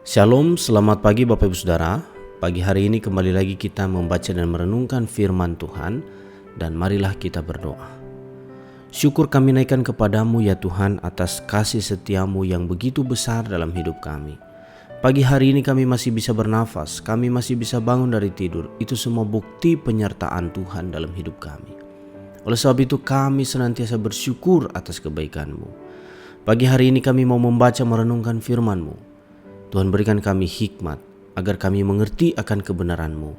Shalom, selamat pagi Bapak Ibu Saudara. Pagi hari ini kembali lagi kita membaca dan merenungkan firman Tuhan, dan marilah kita berdoa. Syukur kami naikkan kepadamu ya Tuhan atas kasih setiamu yang begitu besar dalam hidup kami. Pagi hari ini kami masih bisa bernafas, kami masih bisa bangun dari tidur. Itu semua bukti penyertaan Tuhan dalam hidup kami. Oleh sebab itu kami senantiasa bersyukur atas kebaikan-Mu. Pagi hari ini kami mau membaca merenungkan firman-Mu. Tuhan berikan kami hikmat agar kami mengerti akan kebenaran-Mu,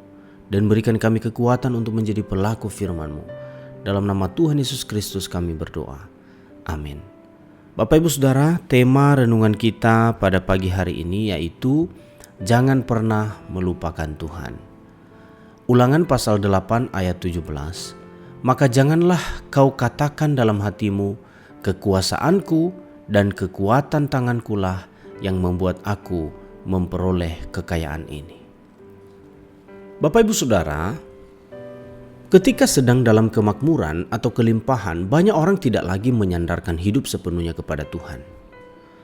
dan berikan kami kekuatan untuk menjadi pelaku firman-Mu. Dalam nama Tuhan Yesus Kristus kami berdoa. Amin. Bapak Ibu Saudara, tema renungan kita pada pagi hari ini yaitu jangan pernah melupakan Tuhan. Ulangan pasal 8 ayat 17. Maka janganlah kau katakan dalam hatimu, kekuasaanku dan kekuatan tangankulah yang membuat aku memperoleh kekayaan ini. Bapak Ibu Saudara, ketika sedang dalam kemakmuran atau kelimpahan, banyak orang tidak lagi menyandarkan hidup sepenuhnya kepada Tuhan.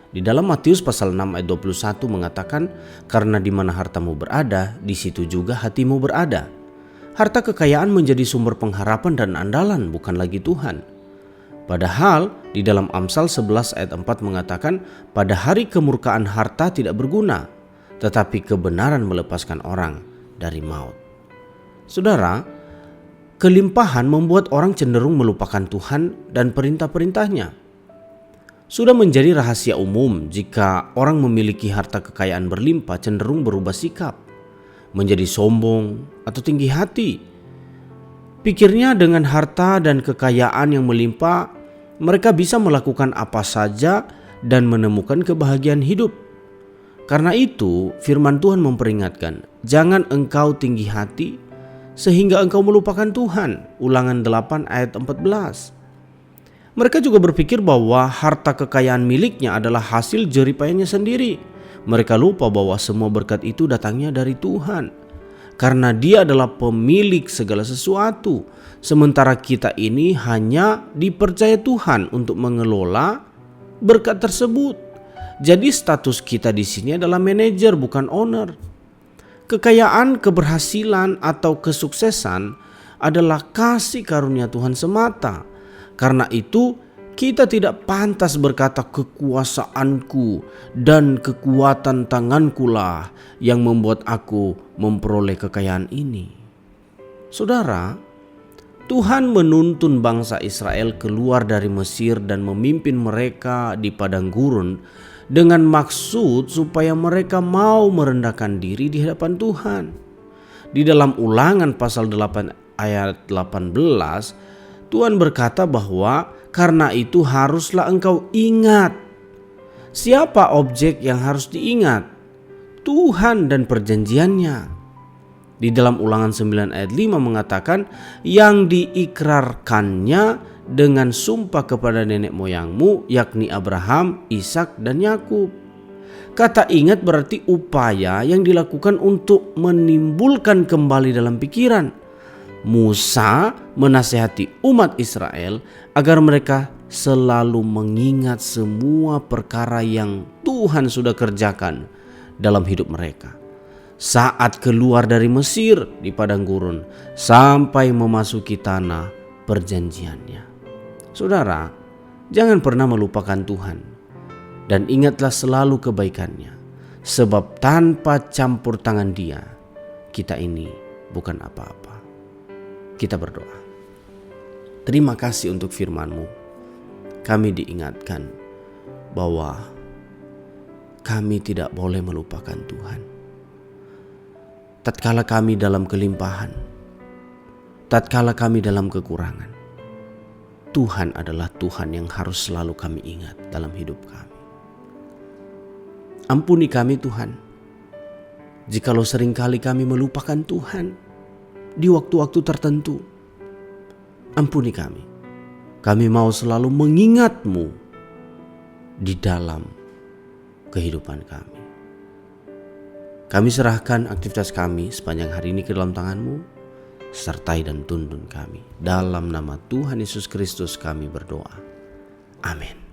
Di dalam Matius pasal 6 ayat 21 mengatakan, karena di mana hartamu berada, di situ juga hatimu berada. Harta kekayaan menjadi sumber pengharapan dan andalan, bukan lagi Tuhan. Padahal di dalam Amsal 11 ayat 4 mengatakan, pada hari kemurkaan harta tidak berguna, tetapi kebenaran melepaskan orang dari maut. Saudara, kelimpahan membuat orang cenderung melupakan Tuhan dan perintah-perintahnya. Sudah menjadi rahasia umum jika orang memiliki harta kekayaan berlimpah cenderung berubah sikap, menjadi sombong atau tinggi hati. Pikirnya dengan harta dan kekayaan yang melimpah, mereka bisa melakukan apa saja dan menemukan kebahagiaan hidup. Karena itu, firman Tuhan memperingatkan, jangan engkau tinggi hati sehingga engkau melupakan Tuhan. Ulangan 8 ayat 14. Mereka juga berpikir bahwa harta kekayaan miliknya adalah hasil jeripayahnya sendiri. Mereka lupa bahwa semua berkat itu datangnya dari Tuhan. Karena Dia adalah pemilik segala sesuatu, sementara kita ini hanya dipercaya Tuhan untuk mengelola berkat tersebut. Jadi status kita di sini adalah manajer, bukan owner. Kekayaan, keberhasilan atau kesuksesan adalah kasih karunia Tuhan semata. Karena itu kita tidak pantas berkata kekuasaanku dan kekuatan tangankulah yang membuat aku memperoleh kekayaan ini. Saudara, Tuhan menuntun bangsa Israel keluar dari Mesir dan memimpin mereka di padang gurun dengan maksud supaya mereka mau merendahkan diri di hadapan Tuhan. Di dalam Ulangan pasal 8 ayat 18, Tuhan berkata bahwa karena itu haruslah engkau ingat. Siapa objek yang harus diingat? Tuhan dan perjanjiannya. Di dalam Ulangan 9 ayat 5 mengatakan, yang diikrarkannya dengan sumpah kepada nenek moyangmu, yakni Abraham, Ishak dan Yakub. Kata ingat berarti upaya yang dilakukan untuk menimbulkan kembali dalam pikiran. Musa menasihati umat Israel agar mereka selalu mengingat semua perkara yang Tuhan sudah kerjakan dalam hidup mereka. Saat keluar dari Mesir di padang gurun sampai memasuki tanah perjanjiannya. Saudara, jangan pernah melupakan Tuhan dan ingatlah selalu kebaikannya. Sebab tanpa campur tangan Dia, kita ini bukan apa-apa. Kita berdoa. Terima kasih untuk firman-Mu. Kami diingatkan bahwa kami tidak boleh melupakan Tuhan. Tatkala kami dalam kelimpahan, tatkala kami dalam kekurangan, Tuhan adalah Tuhan yang harus selalu kami ingat dalam hidup kami. Ampuni kami Tuhan, jikalau seringkali kami melupakan Tuhan di waktu-waktu tertentu. Ampuni kami. Kami mau selalu mengingat-Mu di dalam kehidupan kami. Kami serahkan aktivitas kami sepanjang hari ini ke dalam tangan-Mu. Sertai dan tuntun kami. Dalam nama Tuhan Yesus Kristus kami berdoa. Amin.